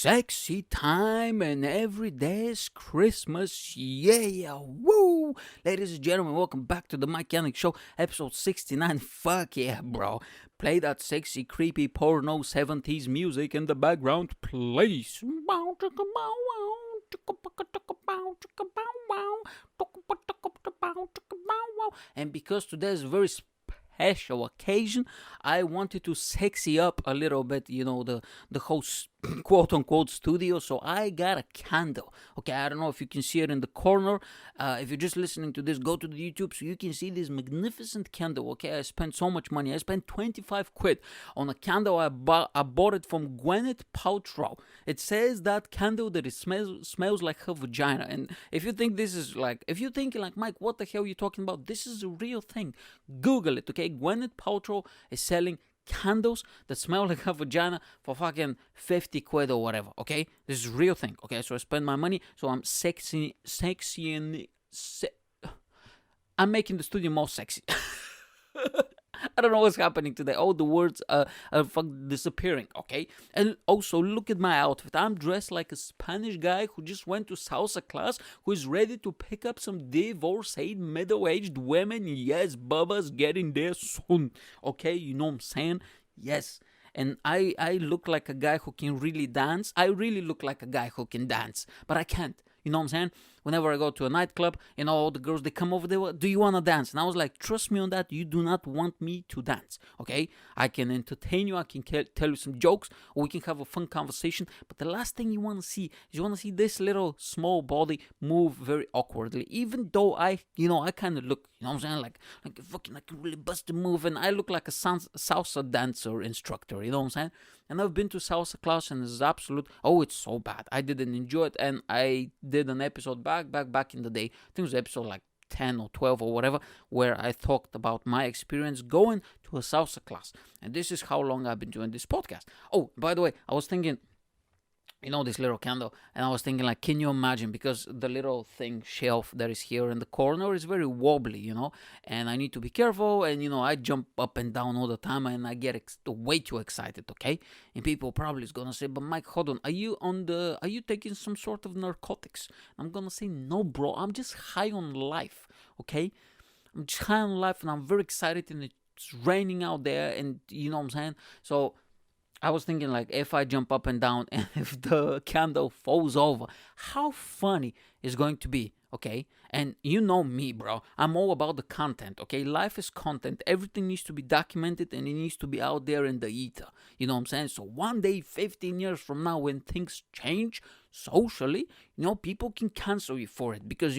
sexy time and every day is Christmas. Yeah, woo! Ladies and gentlemen, welcome back to the Yanek Show, episode 69. Fuck yeah, bro. Play that sexy, creepy porno 70s music in the background, please. And because today is a very special occasion, I wanted to sexy up a little bit, the whole quote unquote studio. So I got a candle. Okay, I don't know if you can see it in the corner. If you're just listening to this, go to the YouTube so you can see this magnificent candle. Okay, I spent so much money. I spent 25 quid on a candle. I bought it from Gwyneth Paltrow. It says that candle that it smells like her vagina. And if you think this is like, if you're thinking like, Mike, what the hell are you talking about? This is a real thing. Google it, okay? Gwyneth Paltrow is selling candles that smell like a vagina for fucking 50 quid or whatever, okay? This is a real thing, okay? So I spend my money, so I'm I'm making the studio more sexy. I don't know what's happening today. All the words are disappearing, okay? And also, look at my outfit. I'm dressed like a Spanish guy who just went to salsa class, who is ready to pick up some divorced middle-aged women. Yes, Bubba's getting there soon, okay? You know what I'm saying? Yes. And I look like a guy who can really dance. I really look like a guy who can dance, but I can't. You know what I'm saying? Whenever I go to a nightclub, all the girls, they come over, do you want to dance? And I was like, trust me on that, you do not want me to dance, okay? I can entertain you, I can tell you some jokes, or we can have a fun conversation, but the last thing you want to see is you want to see this little small body move very awkwardly, even though I kind of look, you know what I'm saying, like fucking, I can really bust a move, and I look like a salsa dancer instructor, you know what I'm saying? And I've been to salsa class, and it's it's so bad. I didn't enjoy it, and I did an episode back in the day. I think it was episode like 10 or 12 or whatever, where I talked about my experience going to a salsa class. And this is how long I've been doing this podcast. Oh, by the way, I was thinking, this little candle, and I was thinking, like, can you imagine, because the little thing shelf that is here in the corner is very wobbly, and I need to be careful, and I jump up and down all the time, and I get way too excited, okay? And people probably is gonna say, but Mike, hold on, are you taking some sort of narcotics? I'm gonna say, no, bro, I'm just high on life, okay? I'm just high on life, and I'm very excited, and it's raining out there, and you know what I'm saying? So I was thinking, like, if I jump up and down and if the candle falls over, how funny it's going to be, okay? And you know me, bro. I'm all about the content, okay? Life is content. Everything needs to be documented and it needs to be out there in the ether. You know what I'm saying? So one day, 15 years from now, when things change socially, people can cancel you for it. Because,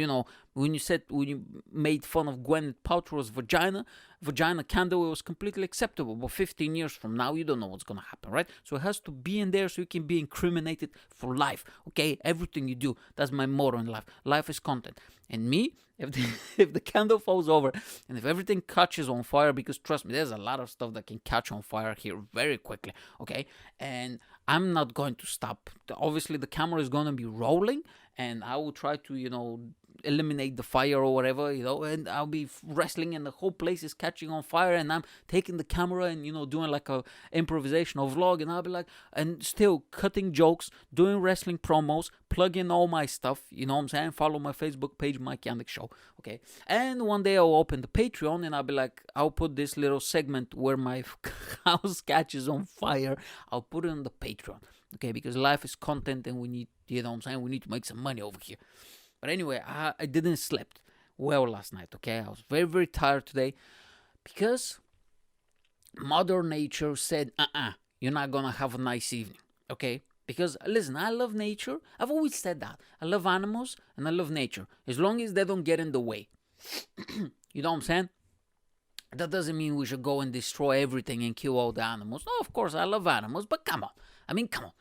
when you made fun of Gwyneth Paltrow's vagina candle, it was completely acceptable. But 15 years from now, you don't know what's going to happen, right? So it has to be in there so you can be incriminated for life, okay? Everything you do, that's my motto in life. Life is content. And me, if the candle falls over and if everything catches on fire, because trust me, there's a lot of stuff that can catch on fire here very quickly, okay? And I'm not going to stop. Obviously, the camera is going to be rolling, and I will try to, eliminate the fire or whatever, and I'll be wrestling and the whole place is catching on fire, and I'm taking the camera and, doing like a improvisational vlog, and I'll be like, and still cutting jokes, doing wrestling promos, plugging all my stuff, you know what I'm saying? Follow my Facebook page, Mike Yanek Show, okay? And one day I'll open the Patreon and I'll be like, I'll put this little segment where my house catches on fire, I'll put it on the Patreon, okay? Because life is content and we need, you know what I'm saying? We need to make some money over here. But anyway, I didn't sleep well last night, okay? I was very, very tired today because Mother Nature said, you're not going to have a nice evening, okay? Because, listen, I love nature. I've always said that. I love animals and I love nature, as long as they don't get in the way. You know what I'm saying? That doesn't mean we should go and destroy everything and kill all the animals. No, of course, I love animals, but come on. Come on.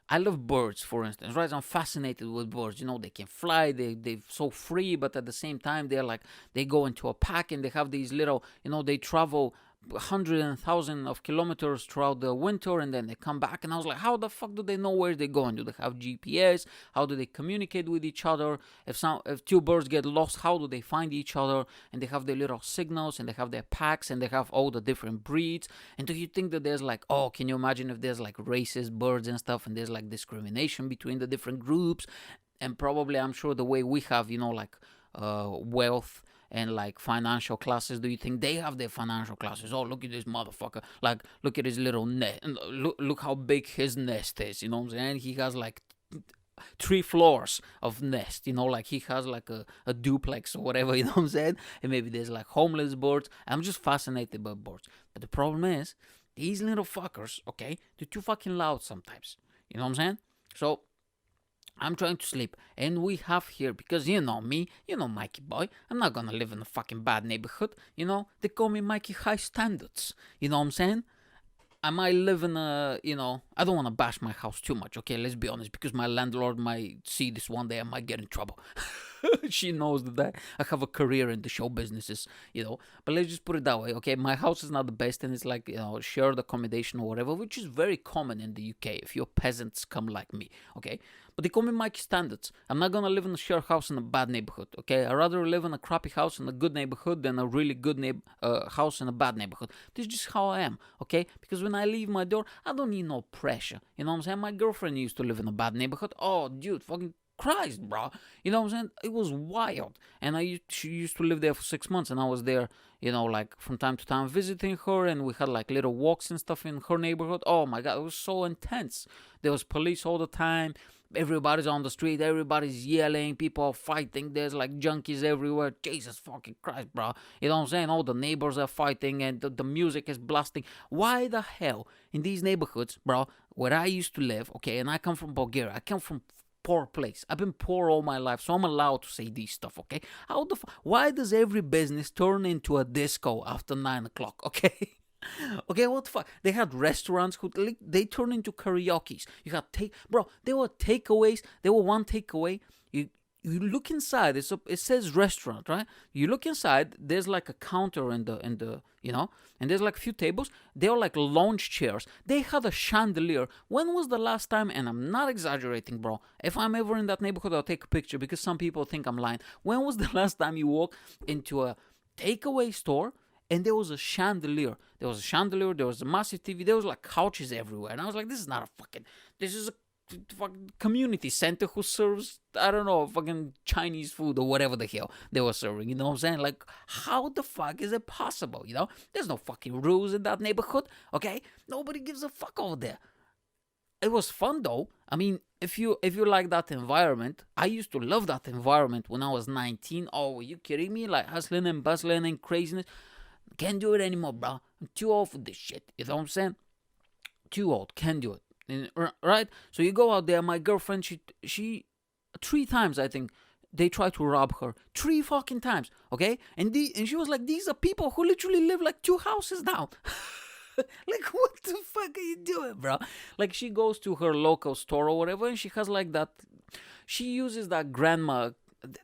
I love birds, for instance, right? I'm fascinated with birds. They can fly, they're so free, but at the same time, they go into a pack and they have these little, they travel hundred and thousand of kilometers throughout the winter, and then they come back. And I was like, how the fuck do they know where they're going? Do they have GPS? How do they communicate with each other? If two birds get lost, how do they find each other? And they have their little signals, and they have their packs, and they have all the different breeds. And do you think that there's like, oh, can you imagine if there's like racist birds and stuff, and there's like discrimination between the different groups? And probably, I'm sure the way we have, like wealth and like financial classes, do you think they have their financial classes? Oh, look at this motherfucker. Like, look at his little nest. Look how big his nest is. You know what I'm saying? He has like 3 floors of nest. Like he has like a duplex or whatever. You know what I'm saying? And maybe there's like homeless birds. I'm just fascinated by birds. But the problem is, these little fuckers, okay, they're too fucking loud sometimes. You know what I'm saying? So I'm trying to sleep, and we have here, because you know me, Mikey boy, I'm not gonna live in a fucking bad neighborhood, they call me Mikey High Standards, you know what I'm saying? I might live in a, I don't want to bash my house too much, okay, let's be honest, because my landlord might see this one day, I might get in trouble. She knows that I have a career in the show businesses, but let's just put it that way, okay? My house is not the best, and it's like, shared accommodation or whatever, which is very common in the UK if you're peasants come like me, okay? But they call me Mikey Standards. I'm not gonna live in a shared house in a bad neighborhood, okay? I'd rather live in a crappy house in a good neighborhood than a really good house in a bad neighborhood. This is just how I am, okay? Because when I leave my door, I don't need no pressure. You know what I'm saying? My girlfriend used to live in a bad neighborhood. Oh, dude, fucking Christ, bro. You know what I'm saying? It was wild. And she used to live there for 6 months, and I was there, like from time to time visiting her, and we had like little walks and stuff in her neighborhood. Oh my God, it was so intense. There was police all the time. Everybody's on the street, everybody's yelling, people are fighting, there's like junkies everywhere. Jesus fucking Christ, bro. You know what I'm saying? All the neighbors are fighting, and the music is blasting. Why the hell in these neighborhoods, bro, where I used to live, okay, and I come from Bulgaria, I come from poor place. I've been poor all my life, so I'm allowed to say these stuff, okay? Why does every business turn into a disco after 9 o'clock, okay? Okay, what the fuck? They had restaurants who they turned into karaoke's. You had there were takeaways. There were one takeaway. You look inside. It says restaurant, right? You look inside. There's like a counter in the and there's like a few tables. They are like lounge chairs. They had a chandelier. When was the last time? And I'm not exaggerating, bro. If I'm ever in that neighborhood, I'll take a picture because some people think I'm lying. When was the last time you walked into a takeaway store? And there was a chandelier. There was a massive TV. There was like couches everywhere. And I was like, this is a fucking community center who serves, I don't know, fucking Chinese food or whatever the hell they were serving. You know what I'm saying? Like, how the fuck is it possible? There's no fucking rules in that neighborhood, okay? Nobody gives a fuck over there. It was fun though. I mean, if you like that environment, I used to love that environment when I was 19. Oh, are you kidding me? Like hustling and bustling and craziness. Can't do it anymore, bro. I'm too old for this shit. You know what I'm saying? Too old. Can't do it. Right? So you go out there. My girlfriend, she 3 times, I think, they tried to rob her. 3 fucking times. Okay? And she was like, these are people who literally live like 2 houses down. Like, what the fuck are you doing, bro? Like, she goes to her local store or whatever, and she has like that. She uses that grandma.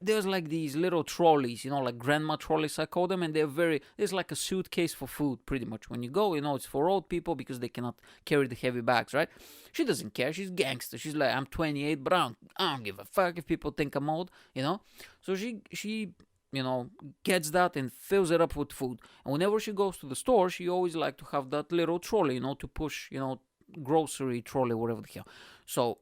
There's like these little trolleys, like grandma trolleys, I call them, and there's like a suitcase for food, pretty much. When you go, it's for old people because they cannot carry the heavy bags, right? She doesn't care. She's gangster. She's like, I'm 28, but I don't give a fuck if people think I'm old, So she gets that and fills it up with food. And whenever she goes to the store, she always like to have that little trolley, to push, grocery trolley, whatever the hell. So,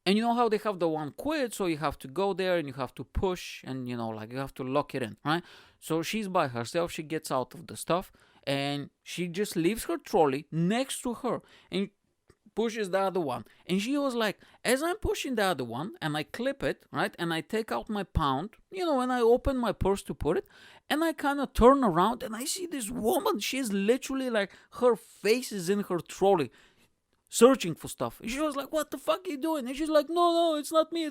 and you know how they have the one quid, so you have to go there and you have to push and, you have to lock it in, right? So she's by herself, she gets out of the stuff and she just leaves her trolley next to her and pushes the other one. And she was like, as I'm pushing the other one and I clip it, right? And I take out my pound, and I open my purse to put it and I kind of turn around and I see this woman. She's literally like, her face is in her trolley, searching for stuff. And she was like, what the fuck are you doing? And she's like, no, it's not me.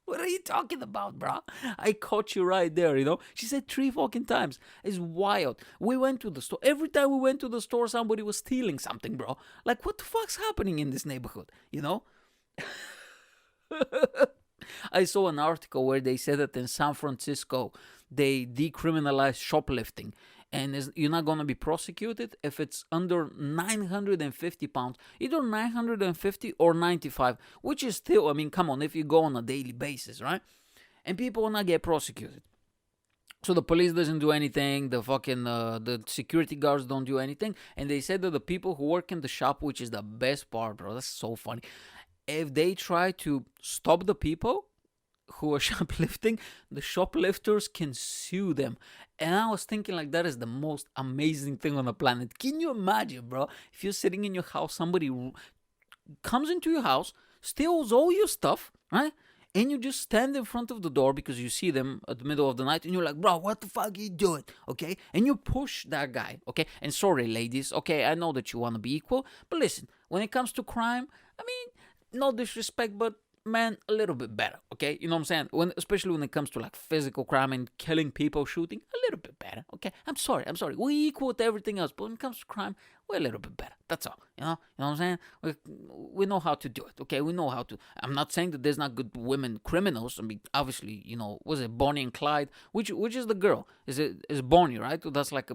What are you talking about, bro? I caught you right there, She said 3 fucking times. It's wild. We went to the store. Every time we went to the store, somebody was stealing something, bro. Like, what the fuck's happening in this neighborhood, I saw an article where they said that in San Francisco, they decriminalized shoplifting. and you're not gonna be prosecuted if it's under 950 pounds, either 950 or 95, which is still, I mean, come on, if you go on a daily basis, right? And people will not get prosecuted. So the police doesn't do anything, the security guards don't do anything, and they said that the people who work in the shop, which is the best part, bro, that's so funny, if they try to stop the people who are shoplifting, the shoplifters can sue them. And I was thinking, like, that is the most amazing thing on the planet. Can you imagine, bro, if you're sitting in your house, somebody comes into your house, steals all your stuff, right? And you just stand in front of the door because you see them at the middle of the night, and you're like, bro, what the fuck are you doing? Okay? And you push that guy, okay? And sorry, ladies, okay, I know that you want to be equal, but listen, when it comes to crime, I mean, no disrespect, but man, a little bit better, okay? You know what I'm saying? Especially when it comes to like physical crime and killing people, shooting, a little bit better, okay? I'm sorry. We're equal to everything else, but when it comes to crime, we're a little bit better. That's all, you know what I'm saying? We know how to do it, okay? We know how to. I'm not saying that there's not good women criminals. I mean, obviously, was it Bonnie and Clyde? Which is the girl? Is Bonnie, right? That's like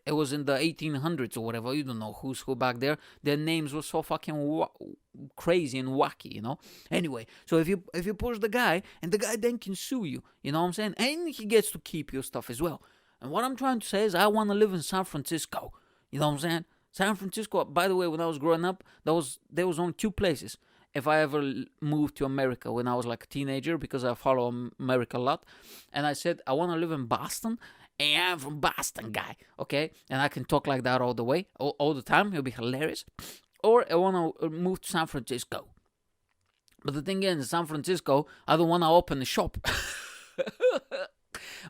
it was in the 1800s or whatever. You don't know who's who back there. Their names were so fucking crazy and wacky, Anyway, so if you push the guy, and the guy then can sue you, you know what I'm saying? And he gets to keep your stuff as well. And what I'm trying to say is I want to live in San Francisco. You know what I'm saying? San Francisco, by the way, when I was growing up, there was only two places. If I ever moved to America when I was like a teenager, because I follow America a lot, and I said, I want to live in Boston, and I'm from Boston, guy, okay? And I can talk like that all the way, all the time. It'll be hilarious. Or I want to move to San Francisco. But the thing is, in San Francisco, I don't want to open a shop.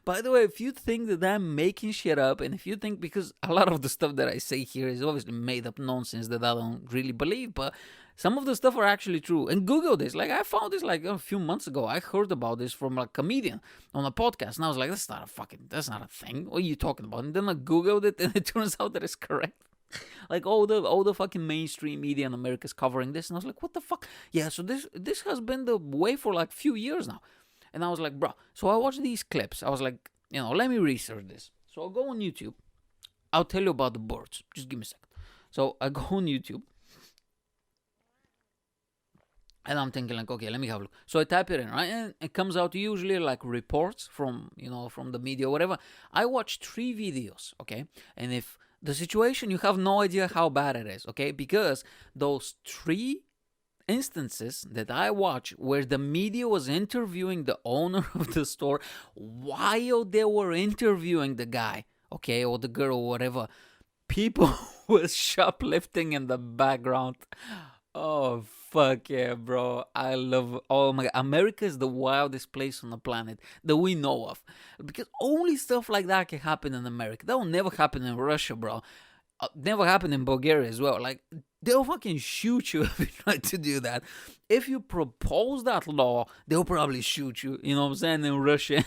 By the way, if you think that I'm making shit up, and if you think, because a lot of the stuff that I say here is obviously made up nonsense that I don't really believe, but some of the stuff are actually true. And Google this. Like, I found this like a few months ago. I heard about this from a comedian on a podcast, and I was like, that's not a thing. What are you talking about? And then I Googled it, and it turns out that it's correct. Like all the fucking mainstream media in America is covering this, and I was like, what the fuck? Yeah, so this has been the way for like few years now. And I was like, bro. So I watched these clips. I was like, let me research this. So I'll go on YouTube. I'll tell you about the birds. Just give me a second. So I go on YouTube. And I'm thinking like, okay, let me have a look. So I type it in, right? And it comes out usually like reports from the media or whatever. I watched 3 videos, okay? And if the situation, you have no idea how bad it is, okay? Because those 3 instances that I watched where the media was interviewing the owner of the store while they were interviewing the guy, okay, or the girl or whatever, people was shoplifting in the background. Oh, fuck yeah, bro. Oh my God. America is the wildest place on the planet that we know of. Because only stuff like that can happen in America. That will never happen in Russia, bro. Never happened in Bulgaria as well. Like, they'll fucking shoot you if you try to do that. If you propose that law, they'll probably shoot you. You know what I'm saying? In Russia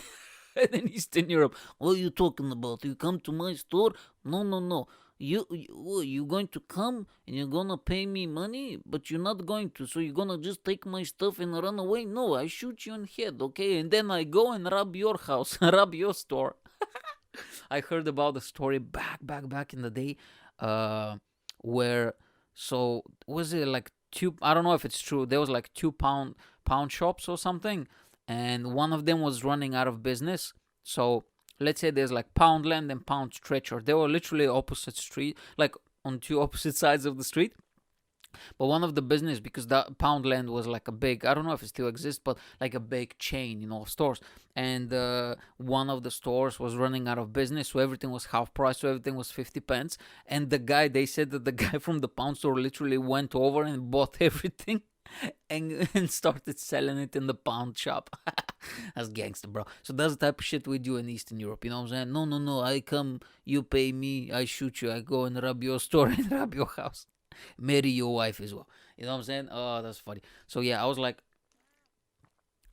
and in Eastern Europe. What are you talking about? You come to my store? No. You're going to come and you're going to pay me money, but you're not going to. So you're going to just take my stuff and run away? No, I shoot you in the head, okay? And then I go and rob your house, rob your store. I heard about the story back in the day. Where, so was it like 2, I don't know if it's true, there was like 2 pound shops or something, and one of them was running out of business. So let's say there's like Poundland and Pound Stretcher. They were literally opposite street, like on 2 opposite sides of the street. But one of the business, because that Poundland was like a big, I don't know if it still exists, but like a big chain, of stores. And one of the stores was running out of business, so everything was half price, so everything was 50 pence. And they said that the guy from the pound store literally went over and bought everything and started selling it in the pound shop. That's gangster, bro. So that's the type of shit we do in Eastern Europe, you know what I'm saying? No, I come, you pay me, I shoot you, I go and rob your store and rob your house. Marry your wife as well. You know what I'm saying? Oh, that's funny. So yeah, I was like,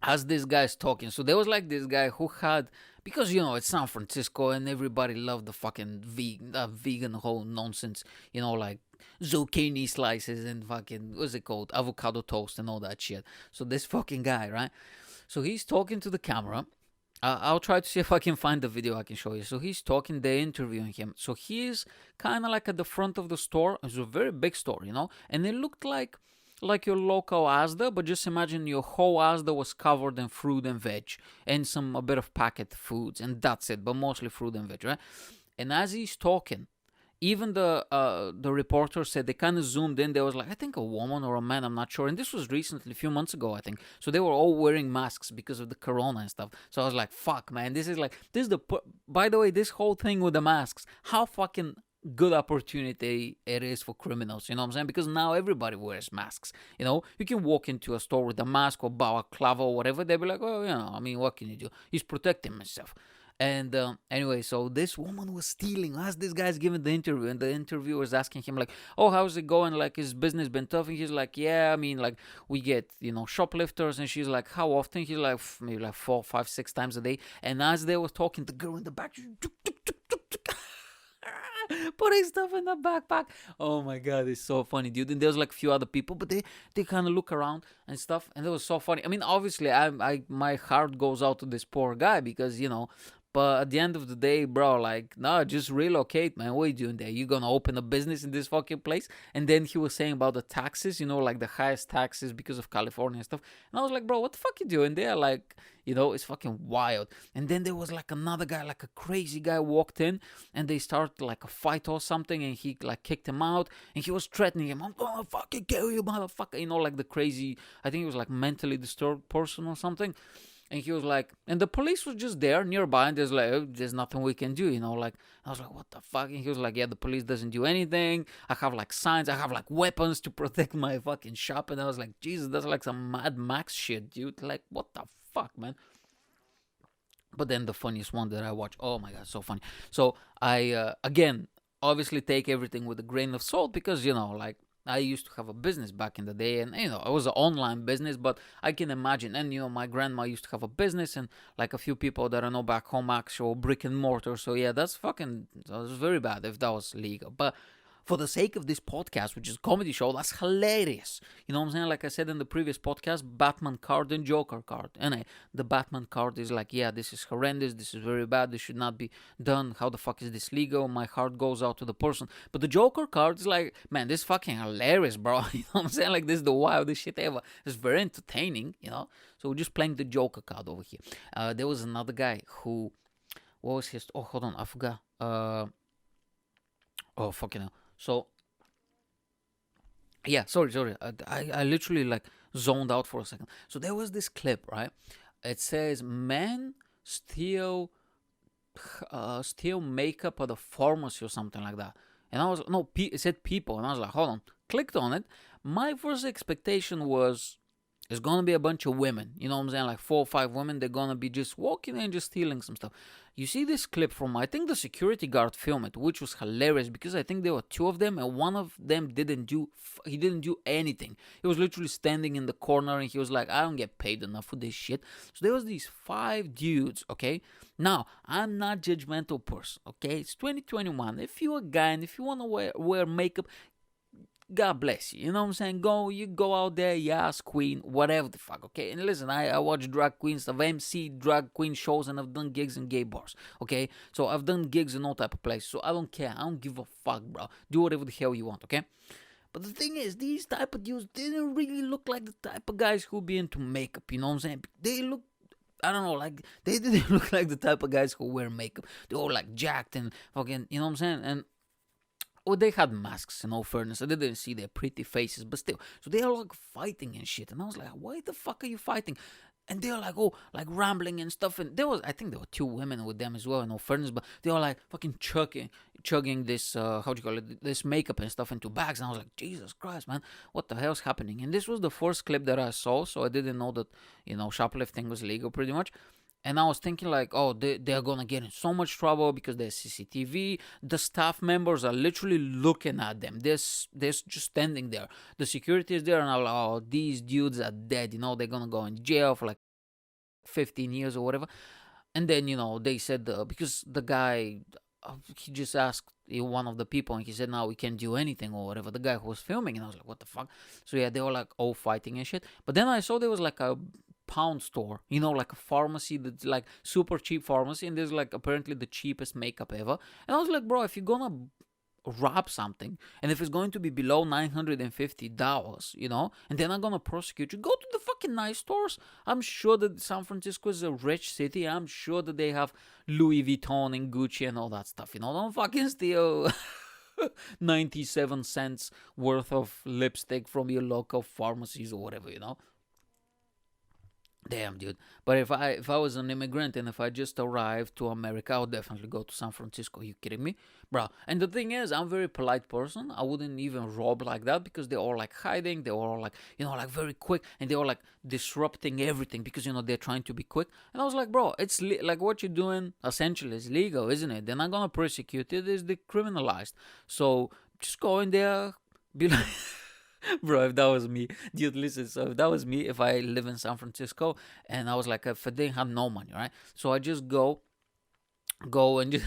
as this guy's talking, so there was like this guy who had, because it's San Francisco and everybody loved the fucking vegan whole nonsense, like zucchini slices and fucking, what's it called, avocado toast and all that shit. So this fucking guy, right? So he's talking to the camera, I'll try to see if I can find the video I can show you. So he's talking, they're interviewing him. So he's kind of like at the front of the store. It's a very big store, you know, and it looked like your local Asda, but just imagine your whole Asda was covered in fruit and veg and a bit of packet foods, and that's it, but mostly fruit and veg, right? And as he's talking, even the reporter said they kind of zoomed in. There was like, I think, a woman or a man, I'm not sure. And this was recently, a few months ago, I think. So they were all wearing masks because of the corona and stuff. So I was like, fuck, man, this is the. By the way, this whole thing with the masks, how fucking good opportunity it is for criminals, you know what I'm saying? Because now everybody wears masks. You know, you can walk into a store with a mask or balaclava or whatever. They'll be like, oh, you know, I mean, what can you do? He's protecting himself. And anyway, so this woman was stealing as this guy's giving the interview, and the interviewer was asking him like, "Oh, how's it going? Like, his business been tough?" And he's like, "Yeah, I mean, like, we get shoplifters." And she's like, "How often?" He's like, "Maybe like 4, 5, 6 times a day." And as they were talking, the girl in the back, putting stuff in the backpack. Oh my god, it's so funny, dude. And there's like a few other people, but they kind of look around and stuff, and it was so funny. I mean, obviously, I my heart goes out to this poor guy because But at the end of the day, bro, like, no, just relocate, man. What are you doing there? You gonna open a business in this fucking place? And then he was saying about the taxes, like the highest taxes because of California and stuff. And I was like, bro, what the fuck you doing there? Like, it's fucking wild. And then there was like another guy, like a crazy guy walked in, and they started like a fight or something, and he like kicked him out, and he was threatening him, "I'm gonna fucking kill you, motherfucker." Like the crazy, I think he was like mentally disturbed person or something. And he was like, and the police was just there nearby, and there's like, oh, there's nothing we can do, Like, I was like, what the fuck? And he was like, yeah, the police doesn't do anything. I have like signs, I have like weapons to protect my fucking shop. And I was like, Jesus, that's like some Mad Max shit, dude. Like, what the fuck, man? But then the funniest one that I watched, oh my god, so funny. So I again, obviously take everything with a grain of salt because like I used to have a business back in the day, and it was an online business, but I can imagine. And my grandma used to have a business, and like a few people that I know back home, actual brick and mortar. So yeah, that was very bad if that was legal. But for the sake of this podcast, which is a comedy show, that's hilarious. You know what I'm saying? Like I said in the previous podcast, Batman card and Joker card. And the Batman card is like, yeah, this is horrendous. This is very bad. This should not be done. How the fuck is this legal? My heart goes out to the person. But the Joker card is like, man, this is fucking hilarious, bro. You know what I'm saying? Like, this is the wildest shit ever. It's very entertaining, So we're just playing the Joker card over here. There was another guy who, what was his, oh, hold on, I forgot. Oh, fucking hell. So, yeah, sorry. I literally like zoned out for a second. So there was this clip, right? It says, "Men steal makeup at a pharmacy" or something like that. And I was, no, it said people. And I was like, hold on. Clicked on it. My first expectation was, it's gonna be a bunch of women. You know what I'm saying? Like 4 or 5 women. They're gonna be just walking and just stealing some stuff. You see this clip from, I think the security guard filmed it, which was hilarious because I think there were 2 of them, and one of them didn't do anything. He was literally standing in the corner, and he was like, I don't get paid enough for this shit. So there was these 5 dudes, okay? Now, I'm not judgmental person, okay? It's 2021. If you're a guy and if you want to wear makeup, God bless you. You know what I'm saying? You go out there, yes, queen, whatever the fuck, okay? And listen, I watch drag queens, I've MC drag queen shows, and I've done gigs in gay bars, okay? So I've done gigs in all type of places, so I don't care. I don't give a fuck, bro. Do whatever the hell you want, okay? But the thing is, these type of dudes didn't really look like the type of guys who be into makeup, you know what I'm saying? They look, I don't know, like, they didn't look like the type of guys who wear makeup. They all like jacked and fucking, you know what I'm saying? And they had masks, in all fairness. I didn't see their pretty faces, but still. So they are like fighting and shit. And I was like, why the fuck are you fighting? And they were like, oh, like rambling and stuff. And I think there were 2 women with them as well, in all fairness. But they were like fucking chugging this, this makeup and stuff into bags. And I was like, Jesus Christ, man, what the hell's happening? And this was the first clip that I saw. So I didn't know that, shoplifting was legal pretty much. And I was thinking like, oh, they're going to get in so much trouble because there's CCTV. The staff members are literally looking at them. They're just standing there. The security is there, and I'm like, oh, these dudes are dead. They're going to go in jail for like 15 years or whatever. And then, they said, because the guy, he just asked one of the people, and he said, no, we can't do anything or whatever. The guy who was filming, and I was like, what the fuck? So yeah, they were like all fighting and shit. But then I saw there was like a pound store, you know, like a pharmacy that's like super cheap pharmacy, and there's like apparently the cheapest makeup ever. And I was like, bro, if you're gonna rob something, and if it's going to be below $950, you know, and they're not gonna prosecute you, go to the fucking nice stores. I'm sure that San Francisco is a rich city. I'm sure that they have Louis Vuitton and Gucci and all that stuff, you know. Don't fucking steal 97 cents worth of lipstick from your local pharmacies or whatever, you know. Damn, dude. But if I was an immigrant and if I just arrived to America, I would definitely go to San Francisco. Are you kidding me, bro? And the thing is, I'm a very polite person. I wouldn't even rob like that because they're all like hiding. They're all like, you know, like very quick, and they're all like disrupting everything because, you know, they're trying to be quick. And I was like, bro, it's like what you're doing essentially is legal, isn't it? They're not gonna persecute it. It's decriminalized. So just go in there, be like. Bro, if that was me, dude, listen. So if that was me, if I live in San Francisco and I was like, if I didn't have no money, right? So I just go and just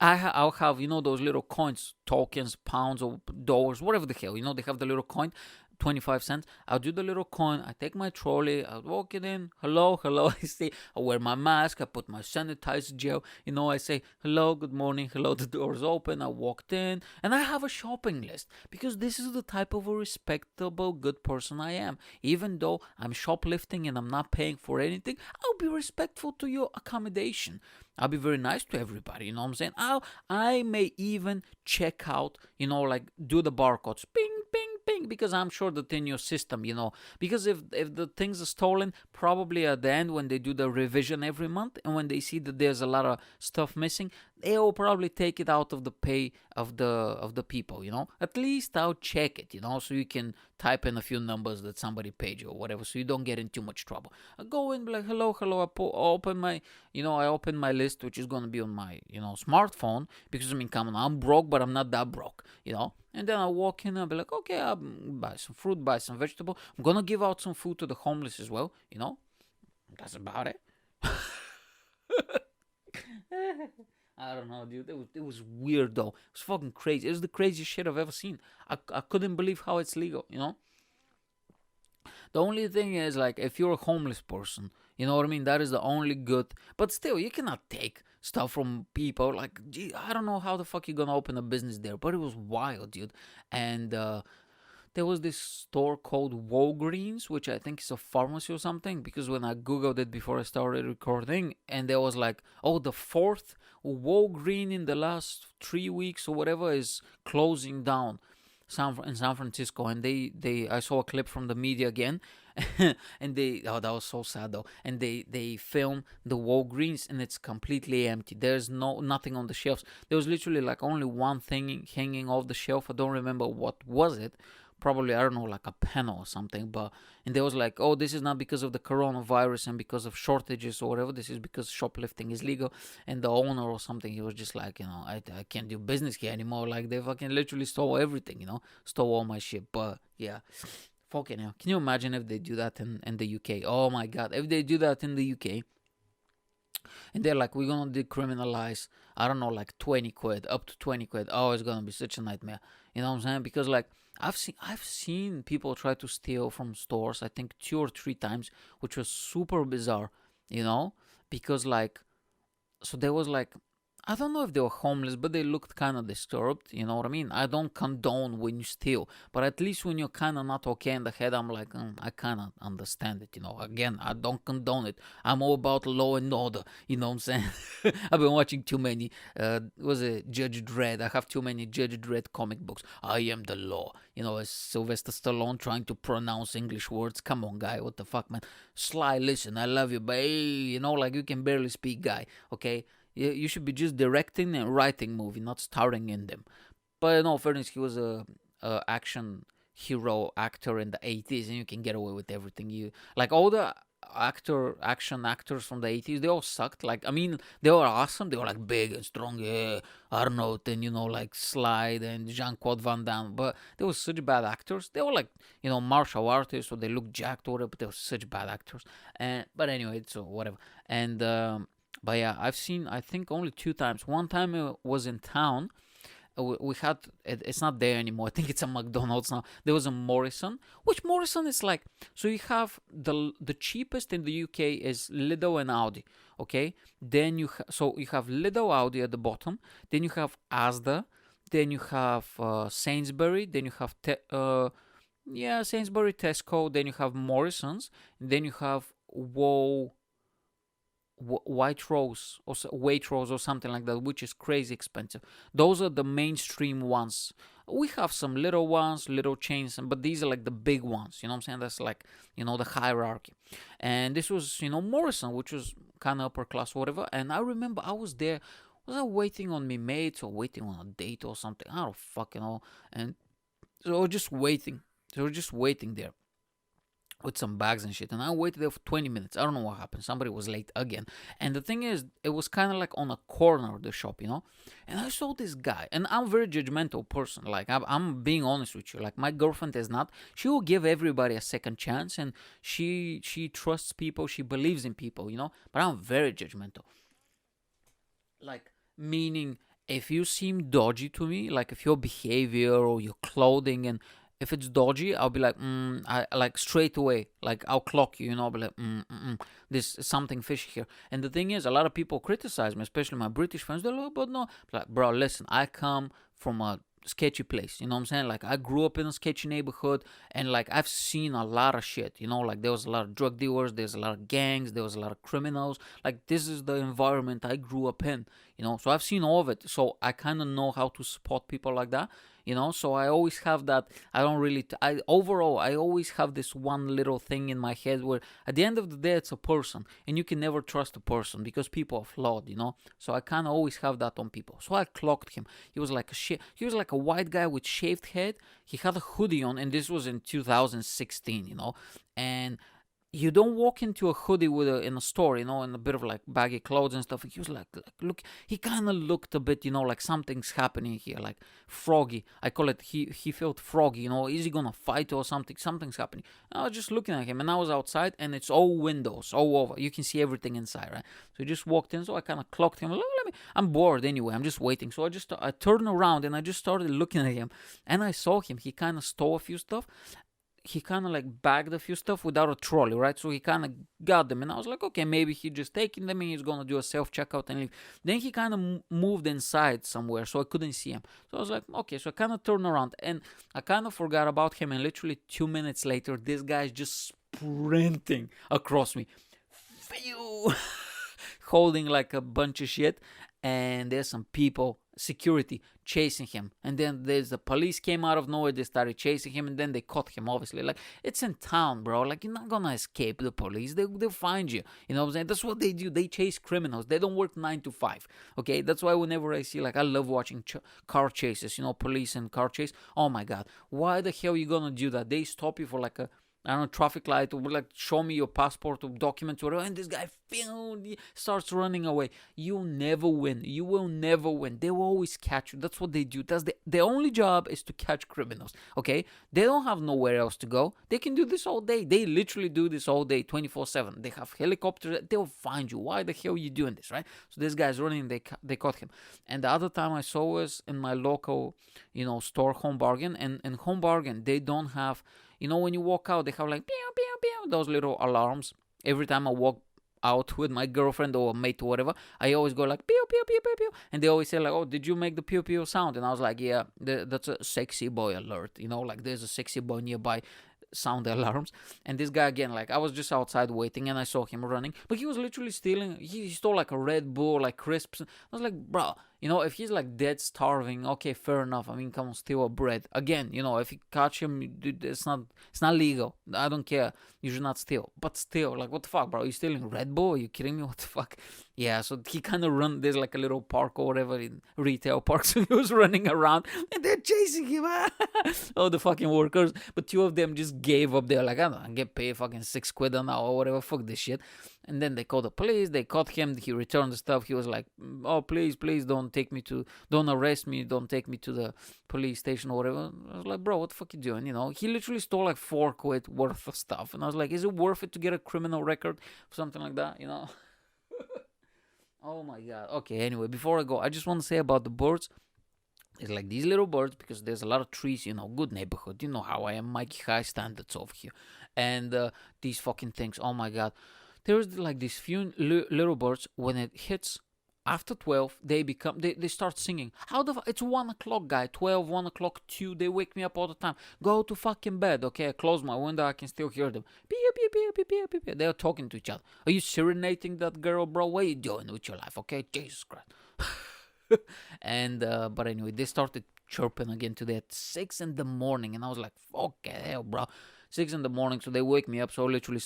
I'll have, you know, those little coins, tokens, pounds or dollars, whatever the hell, you know, they have the little coin, 25 cents. I'll do the little coin. I take my trolley. I'll walk it in. Hello, hello. I say, I wear my mask. I put my sanitizer gel. You know, I say, hello, good morning. Hello, the door's open. I walked in. And I have a shopping list because this is the type of a respectable, good person I am. Even though I'm shoplifting and I'm not paying for anything, I'll be respectful to your accommodation. I'll be very nice to everybody, you know what I'm saying? I may even check out, you know, like do the barcodes, ping, ping, ping, because I'm sure that in your system, you know, because if the things are stolen, probably at the end when they do the revision every month and when they see that there's a lot of stuff missing, they will probably take it out of the pay of the people, you know. At least I'll check it, you know, so you can type in a few numbers that somebody paid you or whatever, so you don't get in too much trouble. I go in, be like, hello, hello. Open my, you know, I open my list, which is gonna be on my, you know, smartphone, because I mean, come on, I'm broke, but I'm not that broke, you know. And then I walk in, I'll be like, okay, I'll buy some fruit, buy some vegetable. I'm gonna give out some food to the homeless as well, you know. That's about it. I don't know, dude. It was weird though. It was fucking crazy. It was the craziest shit I've ever seen. I couldn't believe how it's legal, you know? The only thing is, like, if you're a homeless person, you know what I mean? That is the only good. But still, you cannot take stuff from people. Like, gee, I don't know how the fuck you're gonna open a business there. But it was wild, dude. And there was this store called Walgreens, which I think is a pharmacy or something, because when I googled it before I started recording, and there was like, oh, the fourth Walgreens in the last 3 weeks or whatever is closing down in San Francisco. And they I saw a clip from the media again, and that was so sad though, and they filmed the Walgreens and it's completely empty. There's nothing on the shelves. There was literally like only one thing hanging off the shelf. I don't remember what was it. Probably, I don't know, like a pen or something. But and there was like, oh, this is not because of the coronavirus and because of shortages or whatever. This is because shoplifting is legal. And the owner or something, he was just like, you know, I can't do business here anymore. Like, they fucking literally stole everything, you know, stole all my shit. But yeah, fucking hell. Can you imagine if they do that in the UK? Oh my god, if they do that in the UK, and they're like, we're gonna decriminalize, I don't know, like 20 quid, up to 20 quid. Oh, it's gonna be such a nightmare. You know what I'm saying? Because like, I've seen people try to steal from stores, I think 2 or 3 times, which was super bizarre, you know? Because like, so there was like, I don't know if they were homeless, but they looked kind of disturbed. You know what I mean? I don't condone when you steal, but at least when you're kind of not okay in the head, I'm like, I kind of understand it. You know, again, I don't condone it. I'm all about law and order. You know what I'm saying? I've been watching too many. Was it Judge Dredd? I have too many Judge Dredd comic books. I am the law. You know, it's Sylvester Stallone trying to pronounce English words. Come on, guy. What the fuck, man? Sly, listen, I love you, but hey, you know, like you can barely speak, guy. Okay. You should be just directing and writing movie, not starring in them. But in all fairness, he was a action hero actor in the 80s, and you can get away with everything. You like all the action actors from the 80s, they all sucked. Like, I mean, they were awesome. They were like big and strong. Yeah, Arnold and, you know, like Slide and Jean-Claude Van Damme. But they were such bad actors. They were like, you know, martial artists, so they looked jacked or whatever, but they were such bad actors. But anyway, so whatever. But yeah, I've seen, I think, only 2 times. One time it was in town, we had it's not there anymore. I think it's a McDonald's now. There was a Morrison, which Morrison is like, so you have the cheapest in the UK is Lidl and Audi. Okay, then so you have Lidl, Audi at the bottom. Then you have Asda. Then you have Sainsbury. Then you have Sainsbury, Tesco. Then you have Morrison's. And then you have White Rose or Waitrose or something like that, which is crazy expensive. Those are the mainstream ones. We have some little ones, little chains, but these are like the big ones. You know what I'm saying? That's like, the hierarchy. And this was, Morrison, which was kind of upper class or whatever. And I remember I was there. Was I waiting on me mates or waiting on a date or something? I don't fucking know. And so we're just waiting. So we're just waiting there with some bags and shit. And I waited there for 20 minutes. I don't know what happened. Somebody was late again. And the thing is, it was kind of like on a corner of the shop, And I saw this guy. And I'm a very judgmental person. Like, I'm being honest with you. Like, my girlfriend is not. She will give everybody a second chance. And she trusts people. She believes in people, But I'm very judgmental. Like, meaning, if you seem dodgy to me, like if your behavior or your clothing and if it's dodgy, I'll be like, I like straight away, like I'll clock you, I'll be like, this is something fishy here. And the thing is, a lot of people criticize me, especially my British friends. They're like, but no, like, bro, listen, I come from a sketchy place, you know what I'm saying? Like, I grew up in a sketchy neighborhood, and like I've seen a lot of shit, like there was a lot of drug dealers, there's a lot of gangs, there was a lot of criminals. Like, this is the environment I grew up in, so I've seen all of it. So I kind of know how to spot people like that. So I always have that. I don't really, I always have this one little thing in my head where at the end of the day, it's a person, and you can never trust a person because people are flawed, So I kind of always have that on people. So I clocked him. He was like a white guy with shaved head. He had a hoodie on, and this was in 2016, and you don't walk into a hoodie in a store, in a bit of like baggy clothes and stuff. He was like look, he kind of looked a bit, like something's happening here, like froggy. I call it, he felt froggy, is he gonna fight or something? Something's happening. I was just looking at him, and I was outside, and it's all windows, all over. You can see everything inside, right? So he just walked in, so I kind of clocked him. I'm bored anyway, I'm just waiting. So I turned around, and I just started looking at him, and I saw him. He kind of stole a few stuff. He kind of like bagged a few stuff without a trolley, right? So he kind of got them, and I was like, okay, maybe he just taking them and he's gonna do a self-checkout and leave. Then he kind of moved inside somewhere, so I couldn't see him. So I was like, okay, so I kind of turned around, and I kind of forgot about him, and literally 2 minutes later, this guy's just sprinting across me. Phew! Holding like a bunch of shit, and there's some people, security, chasing him, and then there's the police came out of nowhere. They started chasing him, and then they caught him. Obviously, like, it's in town, bro. Like, you're not gonna escape the police. They'll find you. You know what I'm saying? That's what they do. They chase criminals. They don't work 9 to 5. Okay, that's why whenever I see, like, I love watching car chases. Police and car chase. Oh my god, why the hell are you gonna do that? They stop you for like a, I don't know, traffic light, or like, show me your passport or documents, whatever, and this guy starts running away. You'll never win. You will never win. They will always catch you. That's what they do. That's their only job is to catch criminals. Okay, they don't have nowhere else to go. They can do this all day. They literally do this all day, 24/7. They have helicopters. They'll find you. Why the hell are you doing this, right? So this guy's running. They caught him. And the other time I saw was in my local, store, Home Bargain, and in Home Bargain they don't have. When you walk out, they have like pew, pew, pew, those little alarms. Every time I walk out with my girlfriend or a mate or whatever, I always go like pew, pew, pew, pew, pew. And they always say like, oh, did you make the pew, pew sound? And I was like, yeah, that's a sexy boy alert. Like, there's a sexy boy nearby. Sound the alarms. And this guy again, like, I was just outside waiting, and I saw him running, but he was literally stealing. He stole like a Red Bull, like crisps. I was like, bro, if he's like dead starving, okay, fair enough. I mean, come on, steal a bread. Again, if you catch him, it's not legal. I don't care. You should not steal. But still, like, what the fuck, bro? You stealing Red Bull? Are you kidding me? What the fuck? Yeah, so he kind of run. There's like a little park or whatever in retail park, so he was running around, and they're chasing him. Oh, the fucking workers. But 2 of them just gave up. They're like, I don't know, get paid fucking £6 an hour or whatever. Fuck this shit. And then they called the police. They caught him. He returned the stuff. He was like, oh, please, don't arrest me. Don't take me to the police station or whatever. I was like, bro, what the fuck you doing? He literally stole like £4 worth of stuff. And I was like, is it worth it to get a criminal record for something like that? Oh my god. Okay, anyway, before I go, I just want to say about the birds. It's like these little birds, because there's a lot of trees, good neighborhood. You know how I am, Mikey, high standards over here. And these fucking things, oh my god. There's like these few little birds, when it hits after 12, they start singing. How the it's 1 o'clock, guy. 12, 1 o'clock, 2. They wake me up all the time. Go to fucking bed, okay? I close my window, I can still hear them. Beep, beep, beep, beep, beep, beep, beep. They're talking to each other. Are you serenading that girl, bro? What are you doing with your life, okay? Jesus Christ. And but anyway, they started chirping again today at 6 in the morning, and I was like, "Okay, hell, bro." 6 in the morning, so they wake me up. So I literally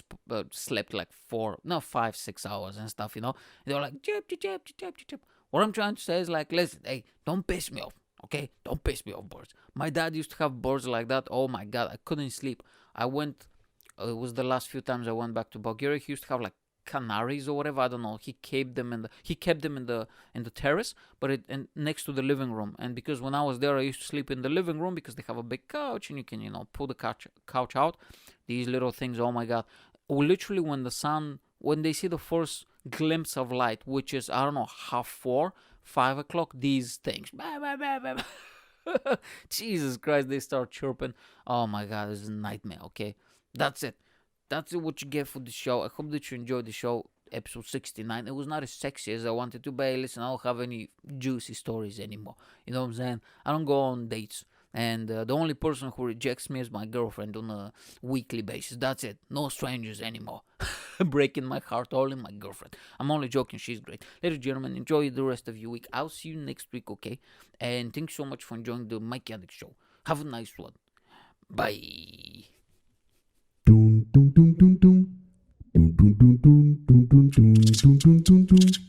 slept like 5, 6 hours and stuff. They were like, chip, chip, chip, chip, chip, chip. What I'm trying to say is like, listen, hey, don't piss me off, okay? Don't piss me off, birds. My dad used to have birds like that. Oh my god, I couldn't sleep. I went. It was the last few times I went back to Bulgaria. He used to have like canaries or whatever. I don't know. He kept them in the terrace, but next to the living room. And because when I was there, I used to sleep in the living room because they have a big couch and you can pull the couch out. These little things. Oh my god! Literally, when they see the first glimpse of light, which is, I don't know, 4:30, 5 o'clock, these things. Jesus Christ! They start chirping. Oh my god! This is a nightmare. Okay, that's it. That's what you get for the show. I hope that you enjoyed the show, episode 69. It was not as sexy as I wanted to, but hey, listen, I don't have any juicy stories anymore. You know what I'm saying? I don't go on dates. And the only person who rejects me is my girlfriend on a weekly basis. That's it. No strangers anymore. Breaking my heart, all in my girlfriend. I'm only joking. She's great. Ladies and gentlemen, enjoy the rest of your week. I'll see you next week, okay? And thanks so much for enjoying the Mike Yanek show. Have a nice one. Bye. Dun dun dun dun dun dun dun dun dun dun dun dun dun dun dun.